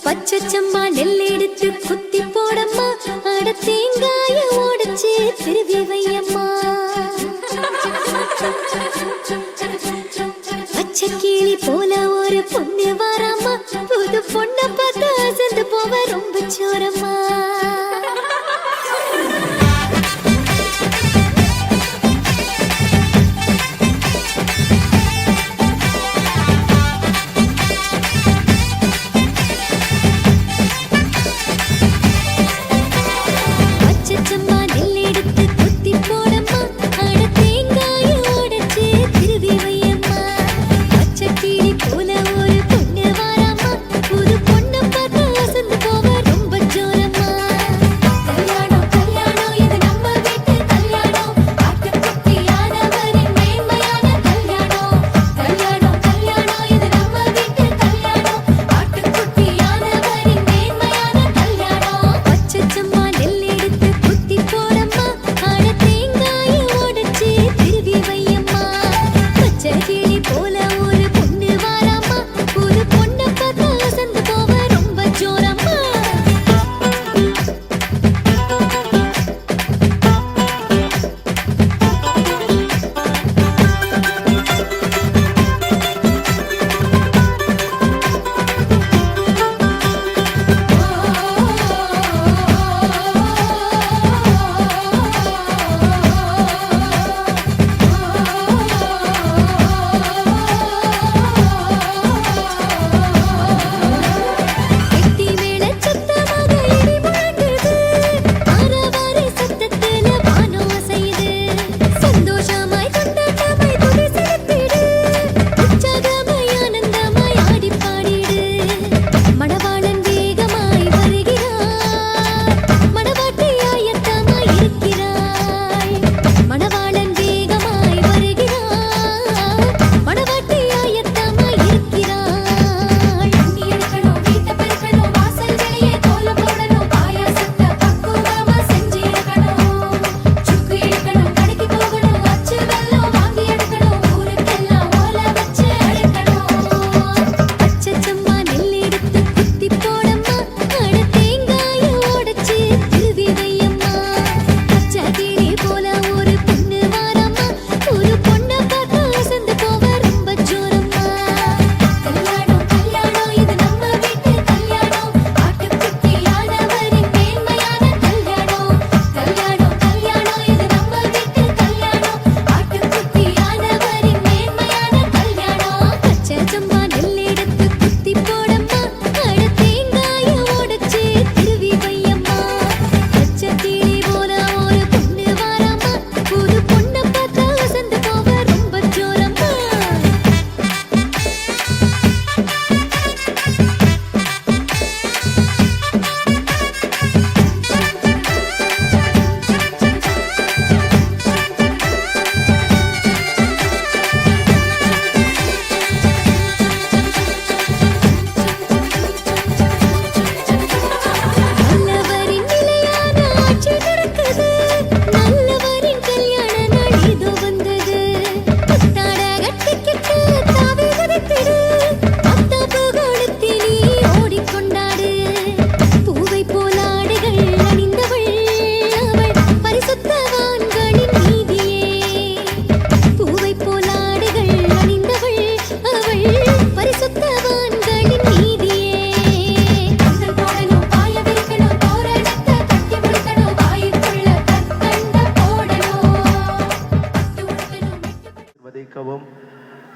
பச்சச்சம்மா நெல்லெடுத்து குத்தி போடம்மா, அட தேங்காய ஓடிச்சு திருவி வையம்மா. பச்சை கிளி போல ஒரு பொண்ணு வாராமா, புது பொண்ணை பார்த்து அசந்து போவ ரொம்ப சோரம்மா.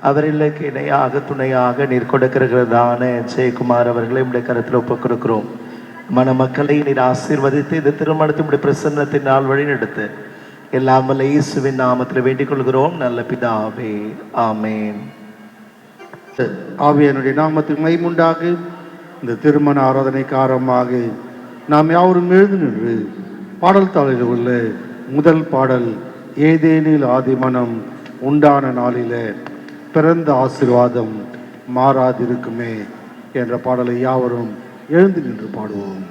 அவர்களுக்கு இணையாக துணையாக நீர் கொடுக்கிறதான ஜெயக்குமார் அவர்களை உடைய கருத்தில் ஒப்புக் கொடுக்கிறோம். மணமக்களை நீர் ஆசீர்வதித்து இந்த திருமணத்தை உடைய பிரசன்னத்தின் நாள் வழி நடத்து எல்லாம் வல்ல இயேசுவின் நாமத்தில் வேண்டிக் கொள்கிறோம் நல்ல பிதாவே, ஆமேன். ஆவியானுடைய நாமத்துக்கு மகிமையுண்டாக. இந்த திருமண ஆராதனைக்காரமாக நாம் யாவரும் எழுந்து நின்று பாடல் தாளில் உள்ள முதல் பாடல் ஏதேனில் ஆதிமனம் உண்டான நாளில பிறந்த ஆசீர்வாதம் மாறாதிருக்குமே என்ற பாடலை யாவரும் எழுந்து நின்று பாடுவோம்.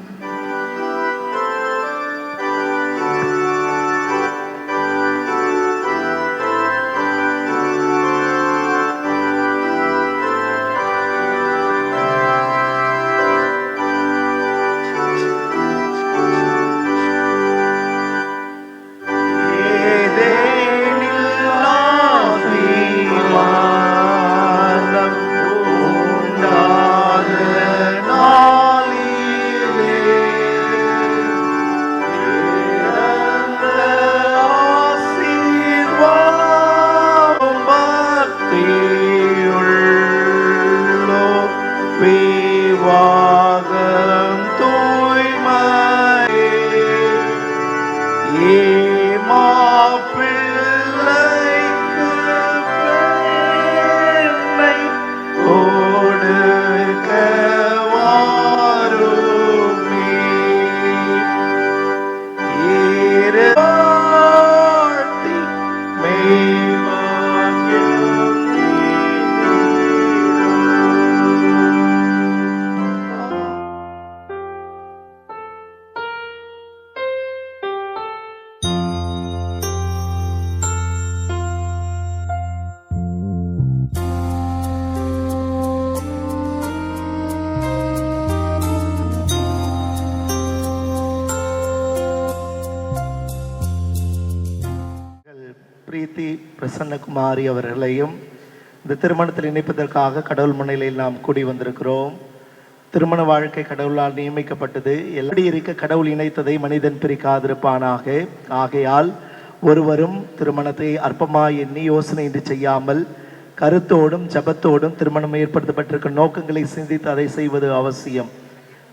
ஏமா பிள்ளைக்கு பெண்ணை கொடுக்க வாருமே. ஈரவாட்டி மெய்வாங்கில் பிரீத்தி பிரசன்னகுமாரி அவர்களையும் இந்த திருமணத்தில் இணைப்பதற்காக கடவுள் முன்னிலையில் நாம் கூடி வந்திருக்கிறோம். திருமண வாழ்க்கை கடவுளால் நியமிக்கப்பட்டது. எப்படி இருக்க கடவுள் இணைத்ததை மனிதன் பிரிக்காதிருப்பானாக. ஆகையால் ஒருவரும் திருமணத்தை அற்பமாய் எண்ணி யோசனையின்றி செய்யாமல் கருத்தோடும் ஜபத்தோடும் திருமணம் ஏற்படுத்தப்பட்டிருக்க நோக்கங்களை சிந்தித்து அதை செய்வது அவசியம்.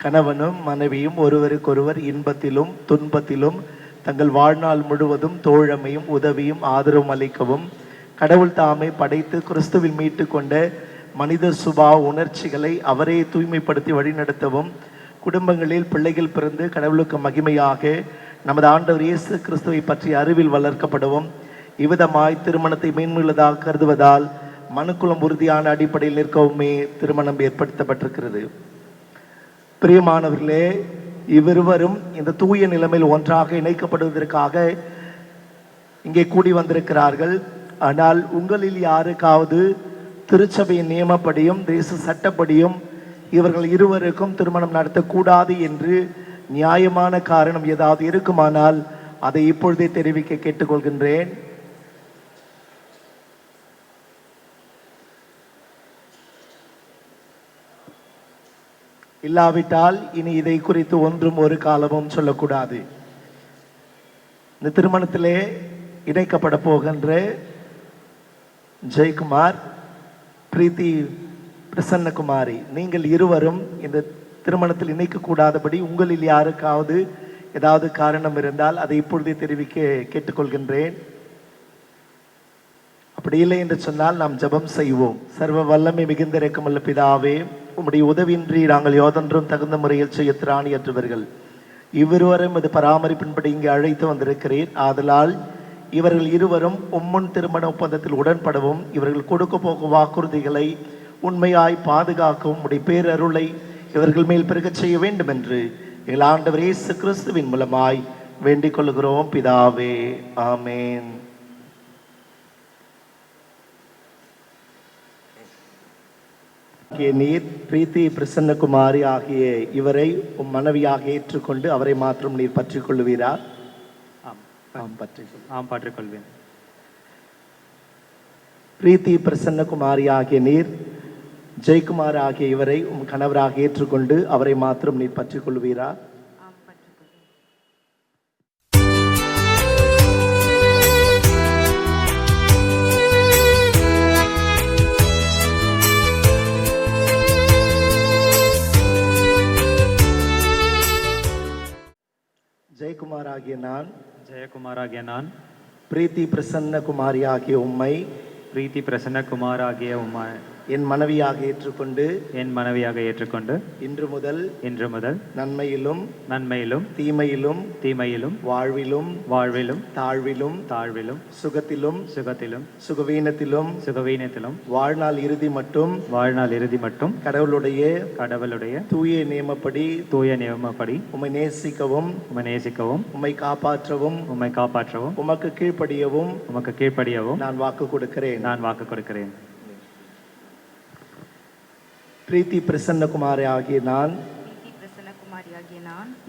கணவனும் மனைவியும் ஒருவருக்கொருவர் இன்பத்திலும் துன்பத்திலும் தங்கள் வாழ்நாள் முழுவதும் தோழமையும் உதவியும் ஆதரவும் அளிக்கவும் கடவுள் தாமே படைத்து கிறிஸ்துவில் மீட்டு கொண்ட மனித சுபாவ உணர்ச்சிகளை அவரே தூய்மைப்படுத்தி வழிநடத்தவும் குடும்பங்களில் பிள்ளைகள் பிறந்து கடவுளுக்கு மகிமையாக நமது ஆண்டவர் இயேசு கிறிஸ்துவை பற்றி அறிவில் வளர்க்கப்படவும் இவ்விதமாய் திருமணத்தை மேன்மையுள்ளதாக கருதுவதால் மனுக்குலம் உறுதியான அடிப்படையில் நிற்கவுமே திருமணம் ஏற்படுத்தப்பட்டிருக்கிறது. பிரியமானவர்களே, இவ்விருவரும் இந்த தூய நிலைமையில் ஒன்றாக இணைக்கப்படுவதற்காக இங்கே கூடி வந்திருக்கிறார்கள். ஆனால் உங்களில் யாருக்காவது திருச்சபையின் நியமப்படியும் தேச சட்டப்படியும் இவர்கள் இருவருக்கும் திருமணம் நடத்தக்கூடாது என்று நியாயமான காரணம் ஏதாவது இருக்குமானால் அதை இப்பொழுதே தெரிவிக்க கேட்டுக்கொள்கின்றேன். இல்லாவிட்டால் இனி இதை குறித்து ஒன்றும் ஒரு காலமும் சொல்லக்கூடாது. இந்த திருமணத்திலே இணைக்கப்பட போகின்ற ஜெயக்குமார் பிரீத்தி பிரசன்னகுமாரி, நீங்கள் இருவரும் இந்த திருமணத்தில் இணைக்கக்கூடாதபடி உங்களில் யாருக்காவது ஏதாவது காரணம் இருந்தால் அதை இப்பொழுதே தெரிவிக்க கேட்டுக்கொள்கின்றேன். அப்படி இல்லை என்று சொன்னால் நாம் ஜெபம் செய்வோம். சர்வ வல்லமை மிகுந்த இரக்கமுள்ள பிதாவே, உம்முடைய உதவியின்றி நாங்கள் யோதொன்றும் தகுந்த முறையில் செய்ய திராணியற்றவர்கள். இவ்விருவரும் இது பராமரிப்பின்படி இங்கே அழைத்து வந்திருக்கிறேன். ஆதலால் இவர்கள் இருவரும் உம்முன் திருமண ஒப்பந்தத்தில் உடன்படவும் இவர்கள் கொடுக்க போகும் வாக்குறுதிகளை உண்மையாய் பாதுகாக்கவும் உடைய பேரருளை இவர்கள் மேல் பெருகச் செய்ய வேண்டும் என்று எங்கள் ஆண்டவர் இயேசு கிறிஸ்துவின் மூலமாய் வேண்டிக் கொள்கிறோம் பிதாவே, ஆமேன். நீர் பிரீத்தி பிரசன்னகுமாரி ஆகிய இவரை உம் மனைவியாக ஏற்றுக்கொண்டு அவரை மாத்திரம் நீர் பற்றிக் கொள்ளுவீரா? பற்றிக்கொள்வேன். பிரீத்தி பிரசன்னகுமாரி ஆகிய நீர் ஜெயக்குமார் ஆகிய இவரை உம் கணவராக ஏற்றுக்கொண்டு அவரை மாத்திரம் நீர் பற்றிக் கொள்வீரா? ஜெயக்குமார் ஆகிய நான் பிரீத்தி பிரசன்னகுமாரி ஆகிய உம்மை என் மனைவியாக ஏற்றுக்கொண்டு இன்று முதல் நன்மையிலும் தீமையிலும் வாழ்விலும் தாழ்விலும் சுகத்திலும் சுகவீனத்திலும் வாழ்நாள் இறுதி மட்டும் கடவுளுடைய தூய நியமப்படி உம்மை நேசிக்கவும் உம்மை காப்பாற்றவும் உமக்கு கீழ்ப்படியவும் நான் வாக்கு கொடுக்கிறேன். பிரீத்தி பிரசன்னகுமாரி ஆகிய நான்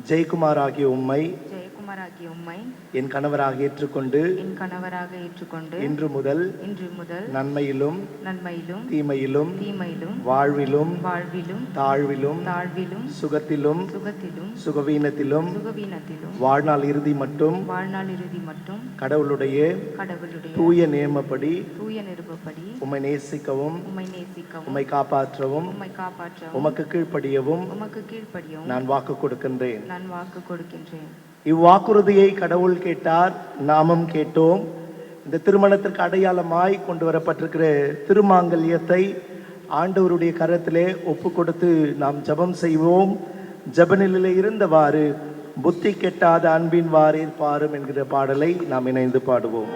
ஜெயக்குமார் ஆகிய உம்மை என் கணவராக ஏற்றுக்கொண்டு இன்று முதல் நன்மையிலும் தீமையிலும் வாழ்விலும் தாழ்விலும் சுகத்திலும் சுகவீனத்திலும் வாழ்நாள் இறுதி மட்டும் கடவுளுடைய தூய நியமப்படி உம்மை நேசிக்கவும் உம்மை காப்பாற்றவும் உமக்கு கீழ்ப்படியவும் நான் வாக்கு கொடுக்கின்றேன். இவ்வாக்குறுதியை கடவுள் கேட்டார், நாமும் கேட்டோம். இந்த திருமணத்திற்கு அடையாளமாய் கொண்டு வரப்பட்டிருக்கிற திருமாங்கல்யத்தை ஆண்டவருடைய கரத்திலே ஒப்பு கொடுத்து நாம் ஜெபம் செய்வோம். ஜெபநிலையிலே இருந்தவாறு புத்தி கெட்டாத அன்பின் வாரீர் பாரும் என்கிற பாடலை நாம் இணைந்து பாடுவோம்.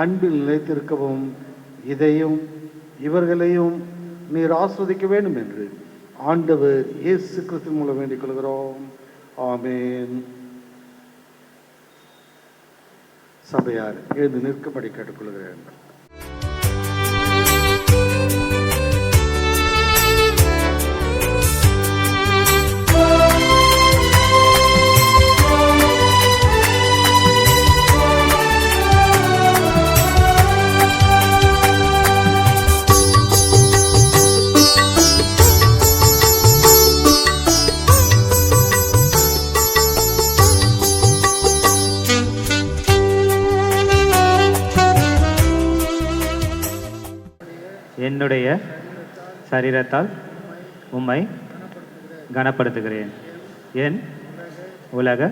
அன்பில் நிலைத்திருக்கவும் இதையும் இவர்களையும் நீர் ஆஸ்வதிக்க வேண்டும் என்று ஆண்டவர் இயேசு கிறிஸ்து மூலம் வேண்டிக் கொள்கிறோம். ஆமென். சபையார் எழுந்து நிற்கும்படி கேட்டுக்கொள்கிறேன். என்னுடைய சரீரத்தால் உம்மை கனப்படுத்துகிறேன். என் உலக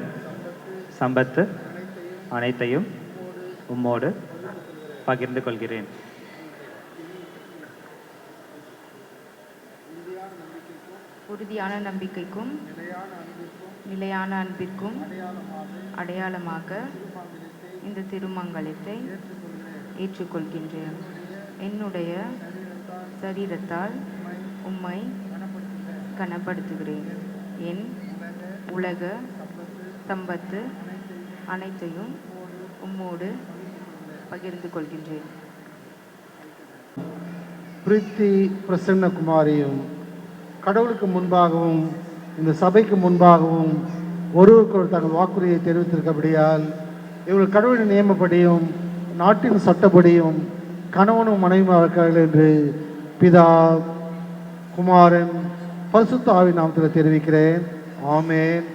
சம்பத்து அனைத்தையும் உம்மோடு பகிர்ந்து கொள்கிறேன். உறுதியான நம்பிக்கைக்கும் நிலையான அன்பிற்கும் அடையாளமாக இந்த திருமங்கலத்தை ஏற்றுக்கொள்கின்றேன். என்னுடைய சரீரத்தால் உம்மை கனப்படுத்துகிறேன். என் உலக சம்பத்து அனைத்தையும் உம்மோடு பகிர்ந்து கொள்கின்றேன். பிரீத்தி பிரசன்னகுமாரியும் கடவுளுக்கு முன்பாகவும் இந்த சபைக்கு முன்பாகவும் ஒருவருக்கொரு தங்கள் வாக்குறுதியை தெரிவித்திருக்கபடியால் இவர்கள் கடவுளின் நியமப்படியும் நாட்டின் சட்டப்படியும் கணவனும் மனைவியும் இருக்கிறார்கள் என்று பிதா குமாரன் பரிசுத்த ஆவி நாமத்தில் தெரிவிக்கிறேன். ஆமென்.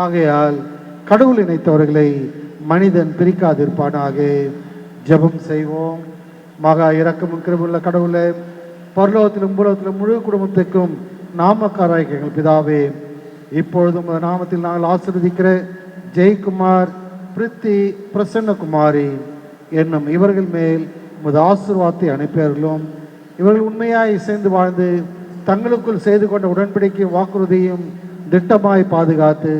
ஆகையால் கடவுள் இணைத்தவர்களை மனிதன் பிரிக்காதிருப்பானாக. ஜெபம் செய்வோம். மகா இரக்கமும் கிருபையுள்ள கடவுளே, பரலோகத்திலும் பூலோகத்திலும் முழு குடும்பத்துக்கும் நாமக்காராய் எங்கள் பிதாவே, இப்பொழுதும் நாமத்தில் நாங்கள் ஆசீர்வதிக்கிற ஜெயக்குமார், பிரித்தி, பிரசன்னகுமாரி என்னும் இவர்கள் மேல் உமது ஆசீர்வாதத்தை அனுப்பியர்களும் இவர்கள் உண்மையாய் இசைந்து வாழ்ந்து தங்களுக்குள் செய்து கொண்ட உடன்படிக்கை வாக்குறுதியும் திட்டமாய் பாதுகாத்து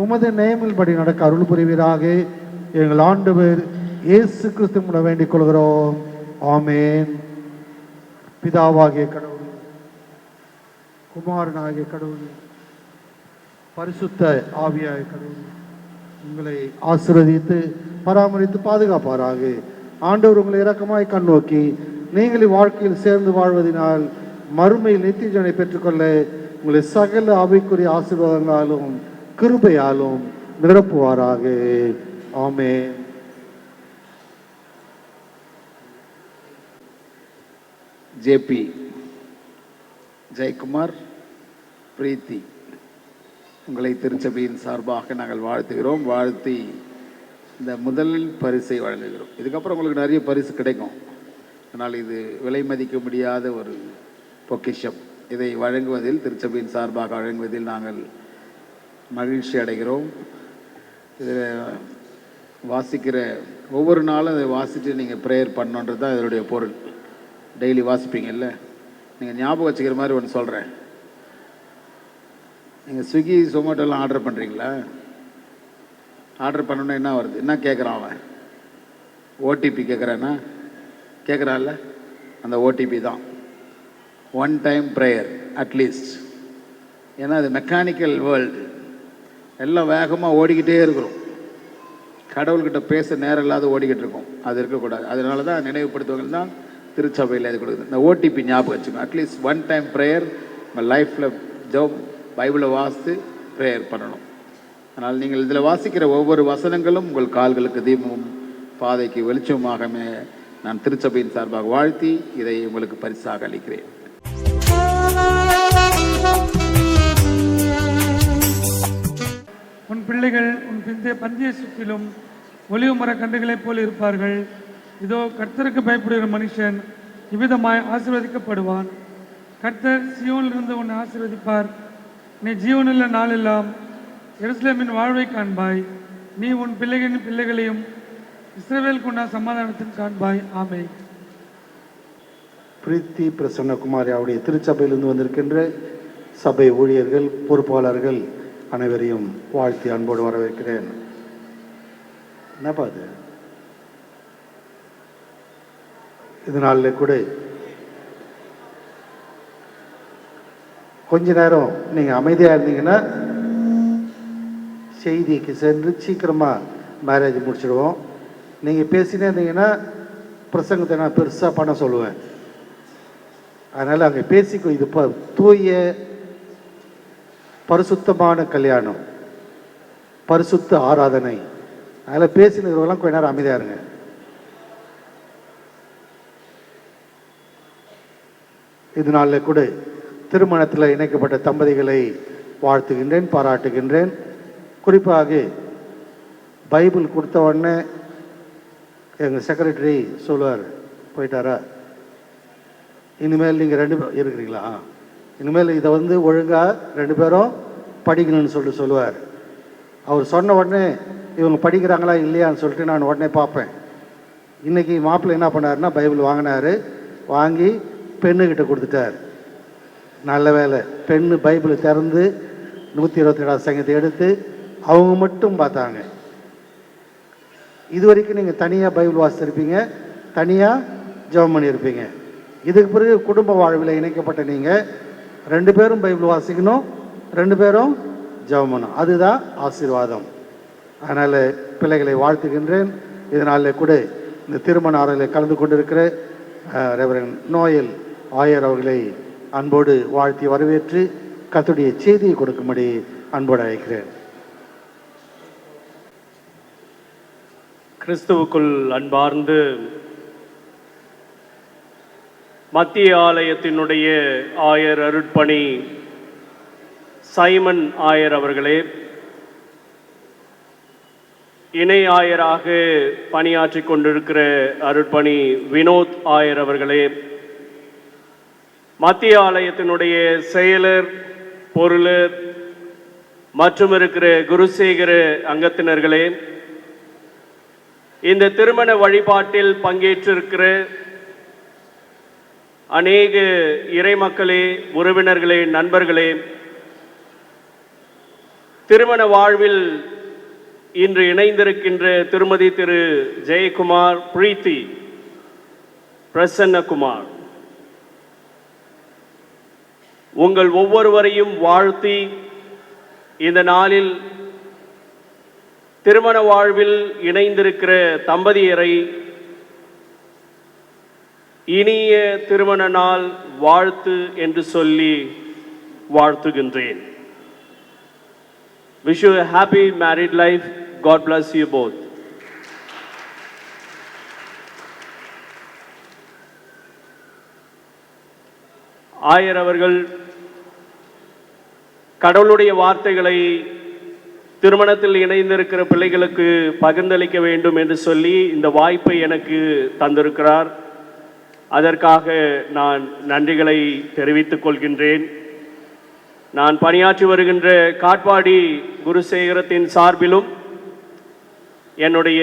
உமது நியமின்படி நடக்க அருள் புரிவீராக. எங்கள் ஆண்டவர் இயேசு கிறிஸ்து மூலம் வேண்டிக் கொள்கிறோம். ஆமென். பிதாவாகிய கடவுள், குமாரனாகிய கடவுள், பரிசுத்த ஆவியாகிய கடவுள் உங்களை ஆசீர்வதித்து பராமரித்து பாதுகாப்பாராக. ஆண்டவர் உங்களை இரக்கமாய் கண்ணோக்கி நீங்கள் வாழ்க்கையில் சேர்ந்து வாழ்வதனால் மறுமையில் நித்திய ஜீவனை பெற்றுக்கொள்ள உங்களை சகல ஆவிக்குரிய ஆசீர்வாதங்களாலும் கிருபையாலும் நிரப்புவாராக. ஆமென். ஜேபி ஜெயக்குமார், பிரீத்தி, உங்களை திருச்சபையின் சார்பாக நாங்கள் வாழ்த்துகிறோம். வாழ்த்தி இந்த முதல் பரிசை வழங்குகிறோம். இதுக்கப்புறம் உங்களுக்கு நிறைய பரிசு கிடைக்கும். ஆனால் இது விலை மதிக்க முடியாத ஒரு பொக்கிஷம். இதை வழங்குவதில், திருச்சபையின் சார்பாக வழங்குவதில் நாங்கள் மகிழ்ச்சி அடைகிறோம். இதில் வாசிக்கிற ஒவ்வொரு நாளும் அதை வாசித்து நீங்கள் ப்ரேயர் பண்ணணுன்றது தான் இதனுடைய பொருள். டெய்லி வாசிப்பீங்கல்ல, நீங்கள் ஞாபகம் வச்சுக்கிற மாதிரி ஒன்று சொல்கிறேன். நீங்கள் ஸ்விக்கி சொமேட்டோலாம் ஆர்டர் பண்ணுறீங்களா? ஆர்டர் பண்ணணுன்னா என்ன வருது? என்ன கேட்குறான் அவன்? ஓடிபி கேட்குறான்னா? கேட்குறான்ல, அந்த ஓடிபி தான். One time prayer at least. ஏன்னா அது மெக்கானிக்கல் வேர்ல்டு, எல்லாம் வேகமாக ஓடிக்கிட்டே இருக்கிறோம். கடவுள்கிட்ட பேச நேரம் இல்லாத ஓடிக்கிட்டு இருக்கோம். அது இருக்கக்கூடாது. அதனால தான் நினைவுபடுத்துவங்க தான் திருச்சபையில் இது கொடுக்குது. இந்த ஓடிபி ஞாபகம் வச்சுக்கோங்க. அட்லீஸ்ட் ஒன் டைம் ப்ரேயர் நம்ம லைஃப்பில் பைபிளை வாசித்து ப்ரேயர் பண்ணணும். அதனால் நீங்கள் இதில் வாசிக்கிற ஒவ்வொரு வசனங்களும் உங்கள் கால்களுக்கு தீபமும் பாதைக்கு வெளிச்சமாகவே நான் திருச்சபையின் சார்பாக வாழ்த்தி இதை உங்களுக்கு பரிசாக அளிக்கிறேன். உன் பிள்ளைகள் உன் பந்திய சுற்றிலும் ஒலிவு மர கன்றுகளைப் போல் இருப்பார்கள். இதோ கர்த்தருக்கு பயப்படுகிற மனுஷன் இவ்விதமாய் ஆசீர்வதிக்கப்படுவான். கர்த்தர் சீயோனிலிருந்து உன்னை ஆசீர்வதிப்பார். நீ ஜீவனுள்ள நாளெல்லாம் எருசலேமின் வாழ்வை காண்பாய். நீ உன் பிள்ளைகளின் பிள்ளைகளையும் இஸ்ரவேல் கொண்ட சமாதானத்தின் காண்பாய். ஆமென். பிரீத்தி பிரசன்னகுமாரி அவருடைய திருச்சபையிலிருந்து வந்திருக்கின்ற சபை ஊழியர்கள், பொறுப்பாளர்கள் அனைவரையும் வாழ்த்தி அன்போடு வரவேற்கிறேன். என்னப்பா அது? இதனால கூட கொஞ்ச நேரம் நீங்கள் அமைதியாக இருந்தீங்கன்னா செய்திக்கு சென்று சீக்கிரமாக மேரேஜ் முடிச்சிடுவோம். நீங்கள் பேசினே இருந்தீங்கன்னா பிரசங்கத்தை நான் பெருசாக பண்ண சொல்லுவேன். அதனால் அங்கே பேசிக்கோ. இது தூய பரிசுத்தமான கல்யாணம், பரிசுத்த ஆராதனை. அதில் பேசினவர்களெல்லாம் கொஞ்ச நேரம் அமைதியாக இருங்க. இதனால கூட திருமணத்தில் இணைக்கப்பட்ட தம்பதிகளை வாழ்த்துகின்றேன், பாராட்டுகின்றேன். குறிப்பாக பைபிள் கொடுத்த உடனே எங்கள் செக்ரட்டரி சொல்லுவார், போயிட்டாரா, இனிமேல் நீங்கள் 2 பேரும் இருக்கிறீங்களா, இனிமேல் இதை ஒழுங்காக 2 பேரும் படிக்கணும்னு சொல்லுவார். அவர் சொன்ன உடனே இவங்க படிக்கிறாங்களா இல்லையான்னு சொல்லிட்டு நான் உடனே பார்ப்பேன். இன்றைக்கி மாப்பிள்ளை என்ன பண்ணாருன்னா பைபிள் வாங்கினார், வாங்கி பெண்ணுக்கிட்ட கொடுத்துட்டார். நல்ல வேலை, பெண்ணு பைபிளை திறந்து 127 சங்கத்தை எடுத்து அவங்க மட்டும் பார்த்தாங்க. இது வரைக்கும் நீங்கள் தனியாக பைபிள் வாசித்திருப்பீங்க, தனியாக ஜெபம் பண்ணியிருப்பீங்க. இதுக்கு பிறகு குடும்ப வாழ்வில் இணைக்கப்பட்ட நீங்கள் 2 பேரும் பைபிள் வாசிக்கணும், 2 பேரும் ஜெபம் பண்ணணும். அதுதான் ஆசீர்வாதம். அதனால் பிள்ளைகளை வாழ்த்துகின்றேன். இதனால் கூட இந்த திருமண ஆறுதலில் கலந்து கொண்டிருக்கிற ரெவரண்ட் நோயல் ஆயர் அவர்களை அன்போடு வாழ்த்தி வரவேற்று கர்த்தருடைய செய்தியை கொடுக்கும்படி அன்போடு அழைக்கிறேன். கிறிஸ்துவுக்குள் அன்பார்ந்து மத்திய ஆலயத்தினுடைய ஆயர் அருட்பணி சைமன் ஆயர் அவர்களே, இணை ஆயராக பணியாற்றி கொண்டிருக்கிற அருட்பணி வினோத் ஆயர் அவர்களே, மத்திய ஆலயத்தினுடைய செயலர், பொருளர் மற்றும் இருக்கிற குருசேகர அங்கத்தினர்களே, இந்த திருமண வழிபாட்டில் பங்கேற்றிருக்கிற அநேக இறைமக்களே, உறவினர்களே, நண்பர்களே, திருமண வாழ்வில் இன்று இணைந்திருக்கின்ற திருமதி திரு ஜெயக்குமார், பிரீத்தி பிரசன்னகுமார், உங்கள் ஒவ்வொருவரையும் வாழ்த்தி இந்த நாளில் திருமண வாழ்வில் இணைந்திருக்கிற தம்பதியரை இனிய திருமண நாள் வாழ்த்து என்று சொல்லி வாழ்த்துகின்றேன். Wish you a happy married life. God bless you both. ஆயர் அவர்கள் கடவுளுடைய வார்த்தைகளை திருமணத்தில் இணைந்திருக்கிற பிள்ளைகளுக்கு பகிர்ந்தளிக்க வேண்டும் என்று சொல்லி இந்த வாய்ப்பை எனக்கு தந்திருக்கிறார். அதற்காக நான் நன்றிகளை தெரிவித்துக் கொள்கின்றேன். நான் பணியாற்றி வருகின்ற காட்பாடி குருசேகரத்தின் சார்பிலும் என்னுடைய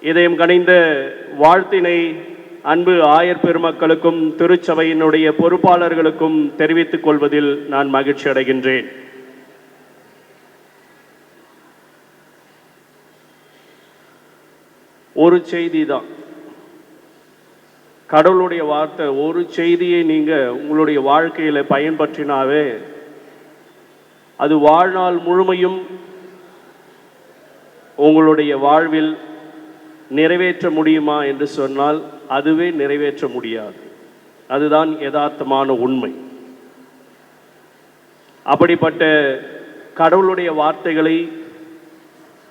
இதயம் கனிந்த வாழ்த்தினை அன்பு ஆயர் பெருமக்களுக்கும் திருச்சபையினுடைய பொறுப்பாளர்களுக்கும் தெரிவித்துக் கொள்வதில் நான் மகிழ்ச்சி அடைகின்றேன். ஒரு செய்தி தான், கடவுளுடைய வார்த்தை. ஒரு செய்தியை நீங்க உங்களுடைய வாழ்க்கையில பயன்பற்றினாவே அது வாழ்நாள் முழுமையும் உங்களுடைய வாழ்வில் நிறைவேற்ற முடியுமா என்று சொன்னால் அதுவே நிறைவேற்ற முடியாது. அதுதான் யதார்த்தமான உண்மை. அப்படிப்பட்ட கடவுளுடைய வார்த்தைகளை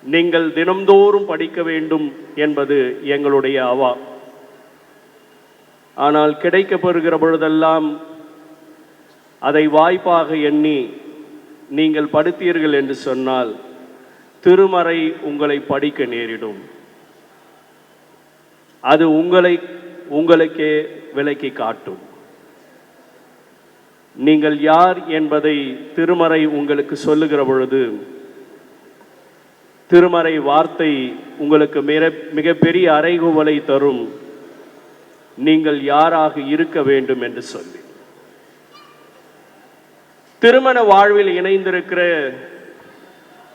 நீங்கள் தினம்தோறும் படிக்க வேண்டும் என்பது எங்களுடைய அவா. ஆனால் கிடைக்கப்பெறுகிற பொழுதெல்லாம் அதை வாய்ப்பாக எண்ணி நீங்கள் படித்தீர்கள் என்று சொன்னால் திருமறை உங்களை படிக்க நேரிடும். அது உங்களுக்கே விலக்கி காட்டும். நீங்கள் யார் என்பதை திருமறை உங்களுக்கு சொல்லுகிற பொழுது திருமறை வார்த்தை உங்களுக்கு மிகப்பெரிய அறைகூவலை தரும். நீங்கள் யாராக இருக்க வேண்டும் என்று சொல்லி. திருமண வாழ்வில் இணைந்திருக்கிற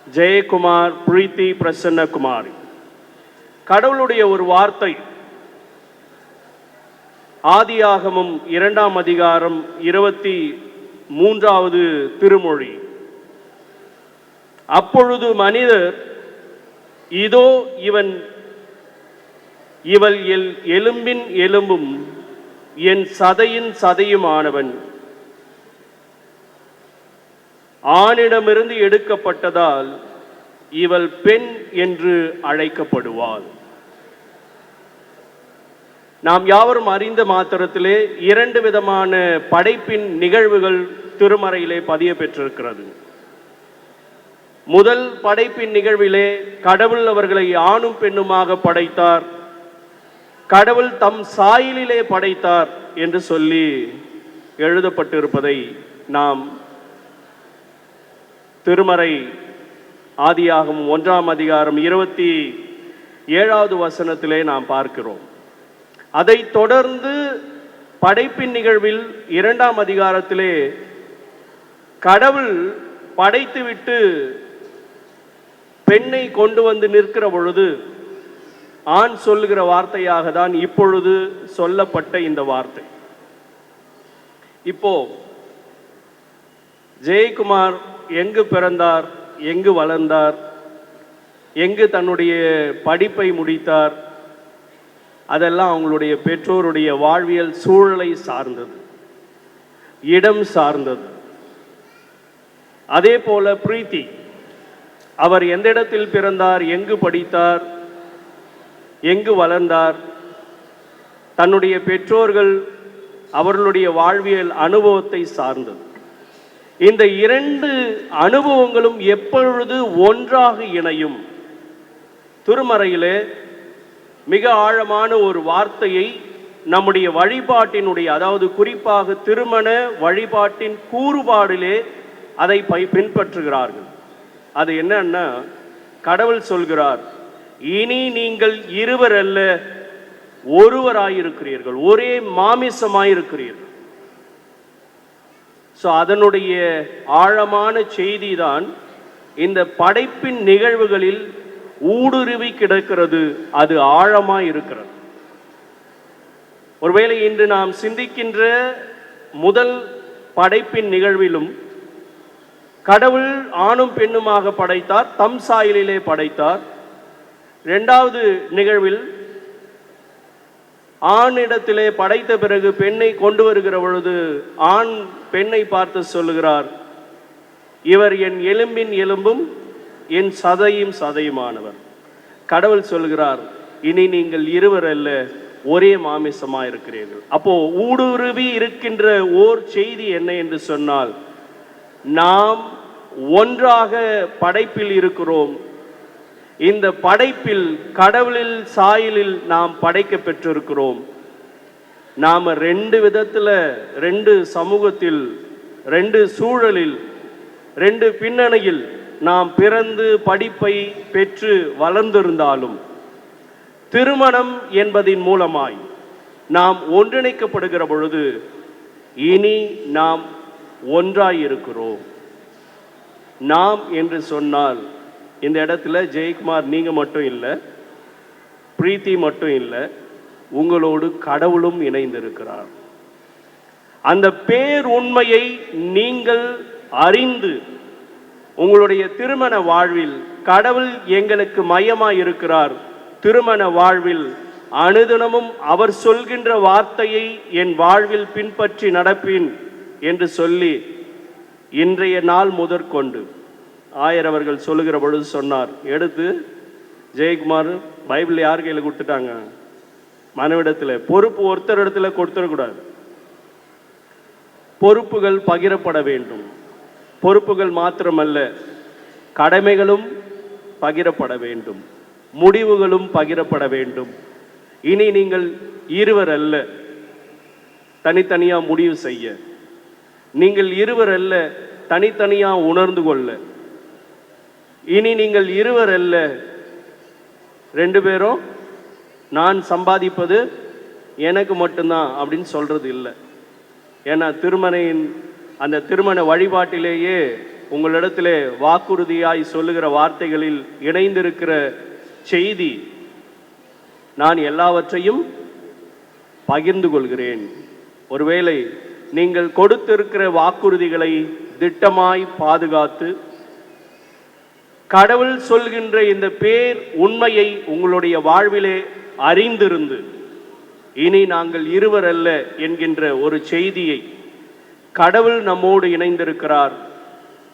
ஜெயக்குமார், பிரீத்தி, பிரசன்னகுமாரி, கடவுளுடைய ஒரு வார்த்தை ஆதியாகமம் 2ஆம் அதிகாரம் 23வது திருமொழி. அப்பொழுது மனிதர், இதோ இவள் எலும்பின் எலும்பும் என் சதையின் சதையுமானவன், ஆணிடமிருந்து எடுக்கப்பட்டதால் இவள் பெண் என்று அழைக்கப்படுவாள். நாம் யாவரும் அறிந்த மாத்திரத்திலே 2 விதமான படைப்பின் நிகழ்வுகள் திருமறையிலே பதிய பெற்றிருக்கிறது. முதல் படைப்பின் நிகழ்விலே கடவுள் அவர்களை ஆணும் பெண்ணுமாக படைத்தார். கடவுள் தம் சாயலிலே படைத்தார் என்று சொல்லி எழுதப்பட்டிருப்பதை நாம் திருமறை ஆதியாகமம் 1ஆம் அதிகாரம் 27வது வசனத்திலே நாம் பார்க்கிறோம். அதை தொடர்ந்து படைப்பின் நிகழ்வில் 2ஆம் அதிகாரத்திலே கடவுள் படைத்துவிட்டு பெண்ணை கொண்டு வந்து நிற்கிற பொழுது ஆண் சொல்லுகிற வார்த்தையாக தான் இப்பொழுது சொல்லப்பட்ட இந்த வார்த்தை. இப்போ ஜெயக்குமார் எங்கு பிறந்தார், எங்கு வளர்ந்தார், எங்கு தன்னுடைய படிப்பை முடித்தார், அதெல்லாம் அவங்களுடைய பெற்றோருடைய வாழ்வியல் சூழலை சார்ந்தது, இடம் சார்ந்தது. அதே போல பிரீத்தி, அவர் எந்த இடத்தில் பிறந்தார், எங்கு படித்தார், எங்கு வளர்ந்தார், தன்னுடைய பெற்றோர்கள் அவர்களுடைய வாழ்வியல் அனுபவத்தை சார்ந்தது. இந்த 2 அனுபவங்களும் எப்பொழுது ஒன்றாக இணையும்? திருமறையிலே மிக ஆழமான ஒரு வார்த்தையை நம்முடைய வழிபாட்டினுடைய, அதாவது குறிப்பாக திருமண வழிபாட்டின் கூறுபாடிலே அதை பின்பற்றுகிறார்கள். அது என்னன்னா, கடவுள் சொல்கிறார், இனி நீங்கள் இருவர் அல்ல ஒருவராயிருக்கிறீர்கள், ஒரே மாமிசமாயிருக்கிறீர்கள். ஸோ அதனுடைய ஆழமான செய்தி தான் இந்த படைப்பின் நிகழ்வுகளில் ஊடுருவி கிடக்கிறது. அது ஆழமாய் இருக்கிறது. ஒருவேளை இன்று நாம் சிந்திக்கின்ற முதல் படைப்பின் நிகழ்விலும் கடவுள் ஆணும் பெண்ணுமாக படைத்தார், தம் சாயலிலே படைத்தார். 2வது நிகழ்வில் ஆணிடத்திலே படைத்த பிறகு பெண்ணை கொண்டு வருகிற பொழுது ஆண் பெண்ணை பார்த்து சொல்லுகிறார், இவர் என் எலும்பின் எலும்பும் என் சதையும் சதையுமானவர். கடவுள் சொல்கிறார், இனி நீங்கள் இருவர் அல்ல ஒரே மாமிசமா இருக்கிறீர்கள். அப்போ ஊடுருவி இருக்கின்ற ஓர் செய்தி என்ன என்று சொன்னால், நாம் ஒன்றாக படைப்பில் இருக்கிறோம். இந்த படைப்பில் கடவுளில் சாயலில் நாம் படைக்க பெற்றிருக்கிறோம். நாம் 2 விதத்தில், 2 சமூகத்தில், 2 சூழலில், 2 பின்னணியில் நாம் பிறந்து படிப்பை பெற்று வளர்ந்திருந்தாலும் திருமணம் என்பதின் மூலமாய் நாம் ஒன்றிணைக்கப்படுகிற பொழுது இனி நாம் ஒன்றாயிருக்கிறோம். நாம் என்று சொன்னால் இந்த இடத்துல ஜெயக்குமார் நீங்க மட்டும் இல்லை, பிரீத்தி மட்டும் இல்லை, உங்களோடு கடவுளும் இணைந்திருக்கிறார். அந்த பேர் உண்மையை நீங்கள் அறிந்து உங்களுடைய திருமண வாழ்வில் கடவுள் எங்களுக்கு மையமாய் இருக்கிறார், திருமண வாழ்வில் அனுதினமும் அவர் சொல்கின்ற வார்த்தையை என் வாழ்வில் பின்பற்றி நடப்பேன் என்று சொல்லி இன்றைய நாள் முதற்கொண்டு ஆயர் அவர்கள் சொல்லுகிற பொழுது சொன்னார், எடுத்து ஜெயக்குமார் பைபிள் யார் கையில் கொடுத்துட்டாங்க? மனைவிடத்தில். பொறுப்பு ஒருத்தர் இடத்துல கொடுத்துடக்கூடாது. பொறுப்புகள் பகிரப்பட வேண்டும். பொறுப்புகள் மாத்திரமல்ல, கடமைகளும் பகிரப்பட வேண்டும், முடிவுகளும் பகிரப்பட வேண்டும். இனி நீங்கள் இருவர் அல்ல தனித்தனியா முடிவு செய்ய, நீங்கள் இருவர் அல்ல தனித்தனியா உணர்ந்து கொள்ள, இனி நீங்கள் இருவர் அல்ல ரெண்டு பேரும் நான் சம்பாதிப்பது எனக்கு மட்டும்தான் அப்படின்னு சொல்றது இல்லை. ஏன்னா அந்த திருமண வழிபாட்டிலேயே உங்களிடத்திலே வாக்குறுதியாய் சொல்லுகிற வார்த்தைகளில் இணைந்திருக்கிற செய்தி, நான் எல்லாவற்றையும் பகிர்ந்து கொள்கிறேன். ஒருவேளை நீங்கள் கொடுத்திருக்கிற வாக்குறுதிகளை திட்டமாய் பாதுகாத்து கடவுள் சொல்கின்ற இந்த பேர் உண்மையை உங்களுடைய வாழ்விலே அறிந்திருந்து இனி நாங்கள் இருவர் அல்ல என்கின்ற ஒரு செய்தியை, கடவுள் நம்மோடு இணைந்திருக்கிறார்,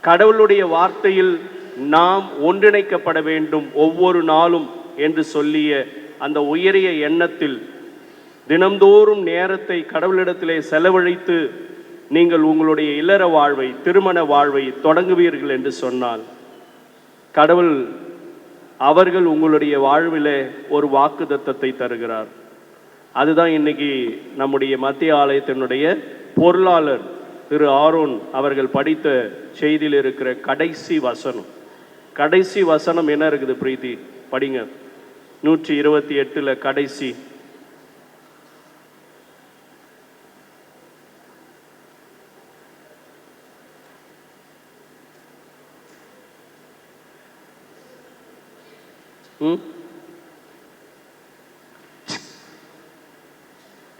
கடவுளுடைய வார்த்தையில் நாம் ஒன்றிணைக்கப்பட வேண்டும் ஒவ்வொரு நாளும் என்று சொல்லிய அந்த உயரிய எண்ணத்தில் தினந்தோறும் நேரத்தை கடவுளிடத்திலே செலவழித்து நீங்கள் உங்களுடைய இல்லற வாழ்வை, திருமண வாழ்வை தொடங்குவீர்கள் என்று சொன்னால், கடவுள் அவர்கள் உங்களுடைய வாழ்விலே ஒரு வாக்குத்தத்தத்தை தருகிறார். அதுதான் இன்னைக்கு நம்முடைய மத்திய ஆலயத்தினுடைய பொருளாளர் திரு ஆரோன் அவர்கள் படித்த செய்தியில் இருக்கிற கடைசி வசனம். கடைசி வசனம் என்ன இருக்குது பிரீத்தி? படிங்க. 128 கடைசி.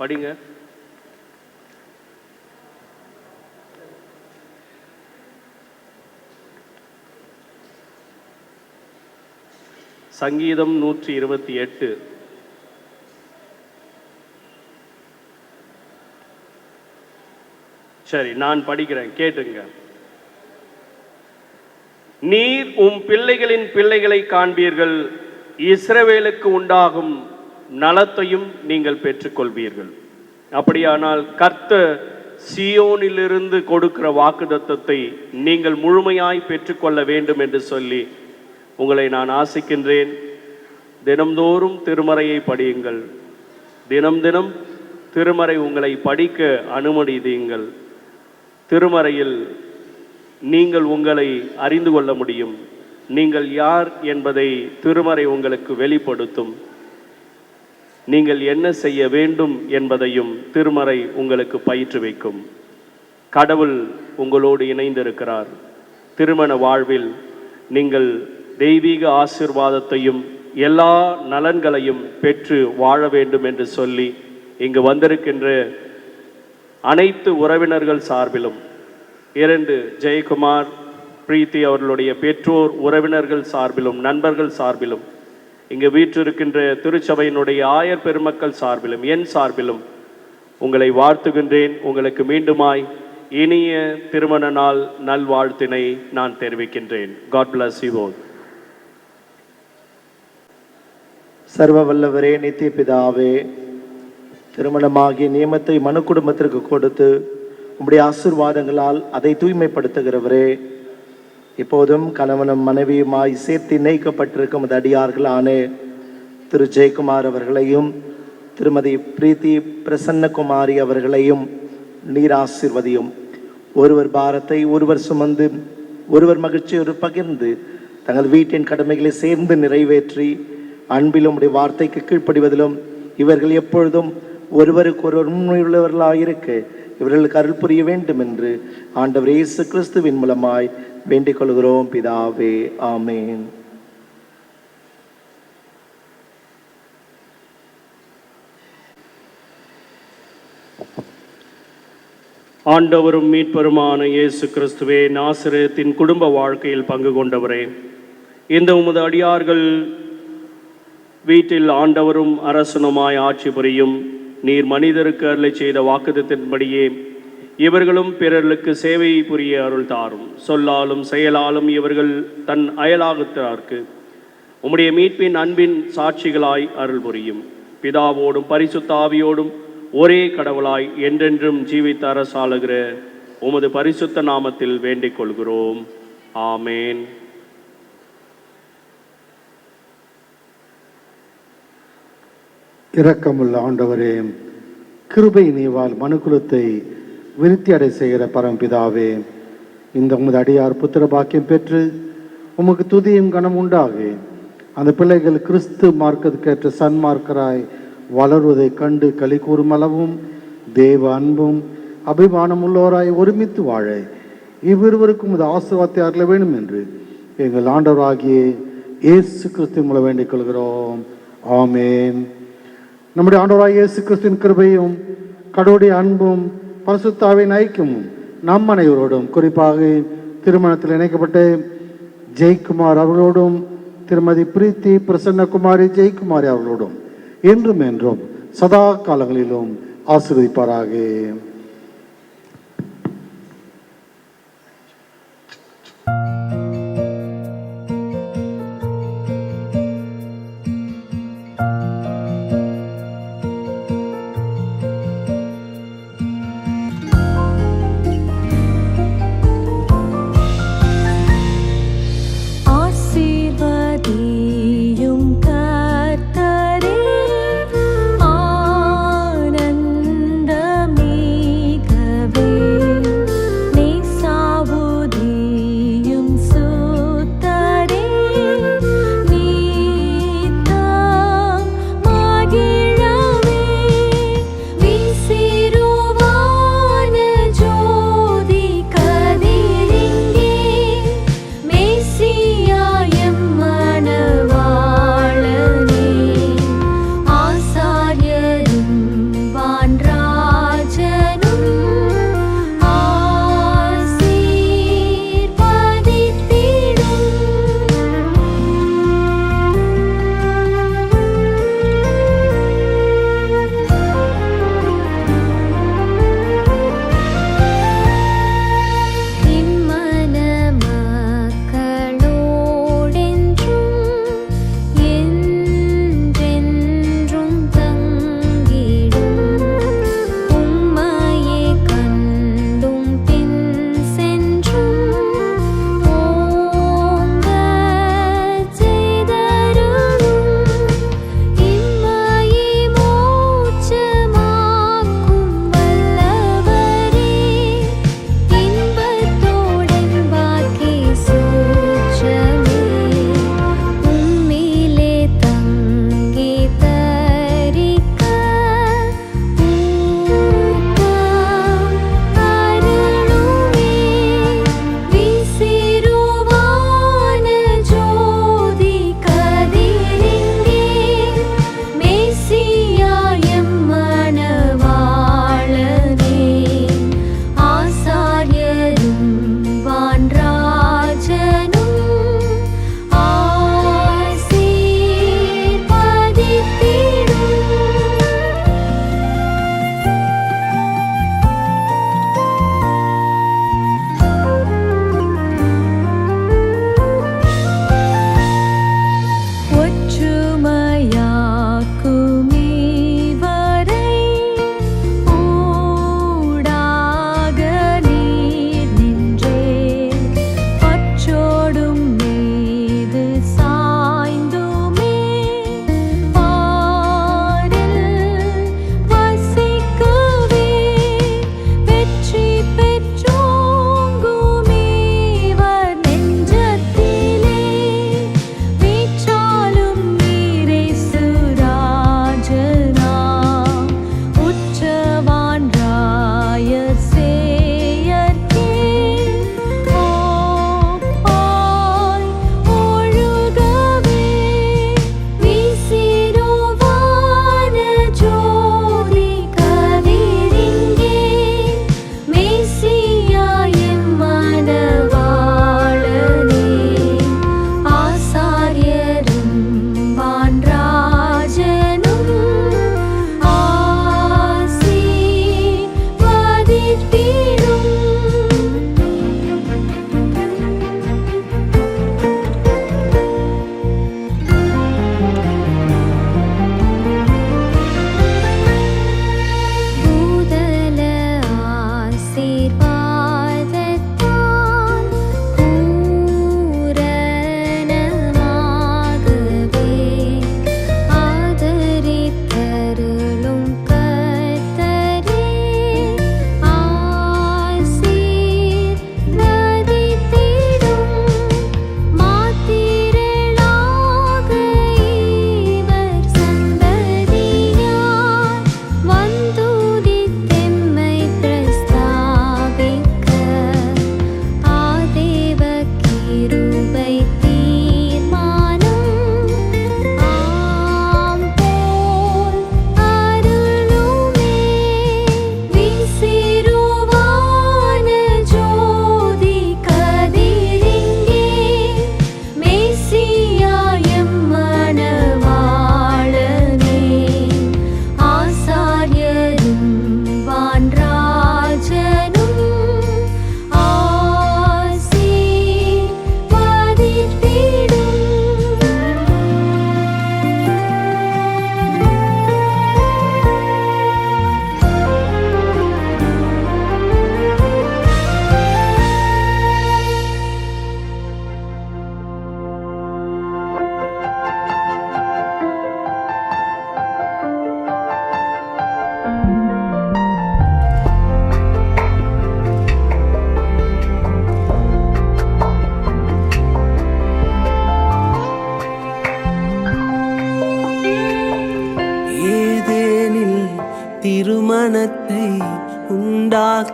படிங்க. சங்கீதம் 128. சரி, நான் படிக்கிறேன், கேட்டுங்க. நீர் உம் பிள்ளைகளின் பிள்ளைகளை காண்பீர்கள், இஸ்ரவேலுக்கு உண்டாகும் நலத்தையும் நீங்கள் பெற்றுக்கொள்வீர்கள். அப்படியானால் கர்த்தர் சியோனிலிருந்து கொடுக்கிற வாக்குத்தத்தத்தை நீங்கள் முழுமையாய் பெற்றுக்கொள்ள வேண்டும் என்று சொல்லி உங்களை நான் ஆசிக்கின்றேன். தினம்தோறும் திருமறையை படியுங்கள். தினம் தினம் திருமறை உங்களை படிக்க அனுமதியுங்கள். திருமறையில் நீங்கள் உங்களை அறிந்து கொள்ள முடியும். நீங்கள் யார் என்பதை திருமறை உங்களுக்கு வெளிப்படுத்தும். நீங்கள் என்ன செய்ய வேண்டும் என்பதையும் திருமறை உங்களுக்கு பயிற்றுவிக்கும். கடவுள் உங்களோடு இணைந்திருக்கிறார். திருமண வாழ்வில் நீங்கள் தெய்வீக ஆசீர்வாதத்தையும் எல்லா நலன்களையும் பெற்று வாழ வேண்டும் என்று சொல்லி இங்கு வந்திருக்கின்ற அனைத்து உறவினர்கள் சார்பிலும், 2 ஜெயக்குமார் பிரீத்தி அவர்களுடைய பெற்றோர் உறவினர்கள் சார்பிலும், நண்பர்கள் சார்பிலும், இங்கு வீற்றிருக்கின்ற திருச்சபையினுடைய ஆயர் பெருமக்கள் சார்பிலும், என் சார்பிலும் உங்களை வாழ்த்துகின்றேன். உங்களுக்கு மீண்டுமாய் இனிய திருமண நாள் நல்வாழ்த்தினை நான் தெரிவிக்கின்றேன். God bless you all. சர்வ வல்லவரே, நித்திய பிதாவே, திருமணமாகிய நியமத்தை மனு குடும்பத்திற்கு கொடுத்து உம்முடைய ஆசீர்வாதங்களால் அதை தூய்மைப்படுத்துகிறவரே, இப்போதும் கணவனும் மனைவியுமாய் சேர்த்து இணைக்கப்பட்டிருக்கும் அது அடியார்களான திரு ஜெயக்குமார் அவர்களையும் திருமதி பிரீத்தி பிரசன்னகுமாரி அவர்களையும் நீர் ஆசீர்வதியும். ஒருவர் பாரத்தை ஒருவர் சுமந்து, ஒருவர் மகிழ்ச்சியோடு பகிர்ந்து, தங்கள் வீட்டின் கடமைகளை சேர்ந்து நிறைவேற்றி அன்பிலும் உடைய வார்த்தைக்கு கீழ்ப்படிவதிலும் இவர்கள் எப்பொழுதும் ஒருவருக்கு ஒருவர் உண்மையுள்ளவர்களாயிருக்க இவர்களுக்கு அருள் புரிய வேண்டும் என்று ஆண்டவர் இயேசு கிறிஸ்துவின் மூலமாய் வேண்டிக் கொள்கிறோம் பிதாவே. ஆமேன். ஆண்டவரும் மீட்பருமான இயேசு கிறிஸ்துவே, நாசரேத்தின் குடும்ப வாழ்க்கையில் பங்கு கொண்டவரே, இந்த உமது அடியார்கள் வீட்டில் ஆண்டவரும் அரசனுமாய் ஆட்சி புரியும். நீர் மனிதருக்கு அருளை செய்த வாக்குத்தத்தின்படியே இவர்களும் பிறர்களுக்கு சேவை புரிய அருள் தாரும். சொல்லாலும் செயலாலும் இவர்கள் தன் அயலாகத்தார்க்கு உம்முடைய மீட்பின் அன்பின் சாட்சிகளாய் அருள் புரியும். பிதாவோடும் பரிசுத்த ஆவியோடும் ஒரே கடவுளாய் என்றென்றும் ஜீவித்த அரசாளுகிற உமது பரிசுத்த நாமத்தில் வேண்டிக் கொள்கிறோம். ஆமேன். இரக்கமுள்ள ஆண்டவரே, கிருபை நீவால் மனுக்குலத்தை விருத்தி அடை செய்கிற பரம்பிதாவே, இந்த உமது அடியார் புத்திர பாக்கியம் பெற்று உமக்கு துதியும் கனம் உண்டாகி அந்த பிள்ளைகள் கிறிஸ்து மார்க்கத்துக்கேற்ற சன்மார்க்கராய் வளர்வதை கண்டு களி கூறும் அளவும் தேவ அன்பும் அபிமானம் உள்ளோராய் ஒருமித்து வாழ இவ்விருவருக்கும் இது ஆசீர்வாதத்தை அருள வேண்டும் என்று எங்கள் ஆண்டவராகிய இயேசு கிறிஸ்துவின் மூலம் வேண்டிக் கொள்கிறோம். ஆமேன். நம்முடைய ஆண்டவராகிய இயேசு கிறிஸ்துவின் கிருபையும் கடவுளுடைய அன்பும் பரிசுத்த ஆவியின் ஐக்கியமும் நம் அனைவரோடும், குறிப்பாக திருமணத்தில் இணைக்கப்பட்ட ஜெயக்குமார் அவர்களோடும் திருமதி பிரீத்தி பிரசன்னகுமாரி ஜெயக்குமாரி அவர்களோடும் என்றும் என்றும் சதா காலங்களிலும் ஆசீர்வதிப்பாராக. ஆனந்தமே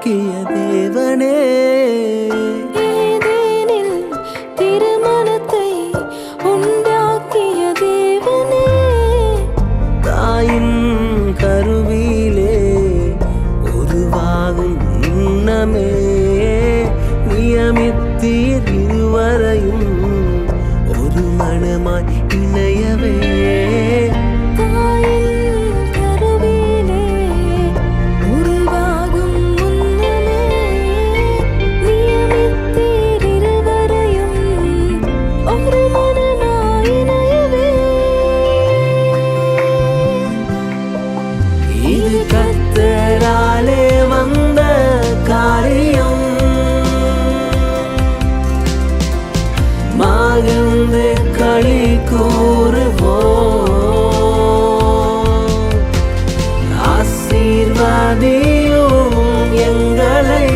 உருவாக்கிய தேவனே, ஏதேனில் திருமணத்தை உண்டாக்கிய தேவனே, தாயின் கருவிலே உருவாகும் முன்னமே நியமித்தீர் இருவரையும் ஒரு மனமாய் இணையவே. தாயின் கருவிலே உருவாகும் முன்னமே நியமித்தீர் இருவரையும் ஒரு மனமாய் இணையவே. இது கர்த்தராலே வந்த காரியம், மகிழ்ந்து களி கூறுவோம். ஆசீர்வதியும் எங்களை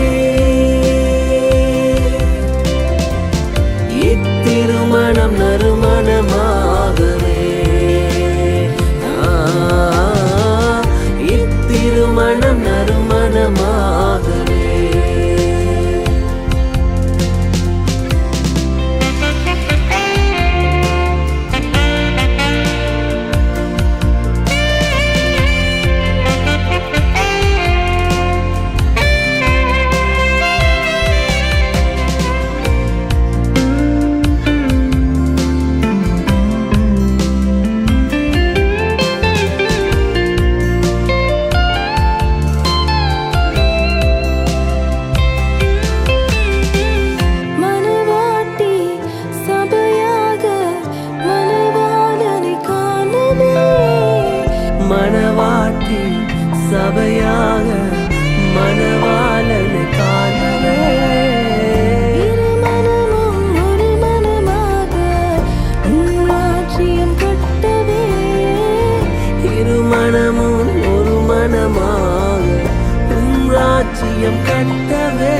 இத்திருமணம் நறுமணமாகவே, இத்திருமணம் நறுமணமாகவே. மணவாட்டி சபையாக மணவாளனை காணவே, மணவாட்டி சபையாக மணவாளனை காணவே. இருமனமும் ஒரு மனமாக உம் ராஜ்யம் கட்டவே, இருமணமும் ஒரு மனமாக உம் ராஜ்யம் கட்டவே.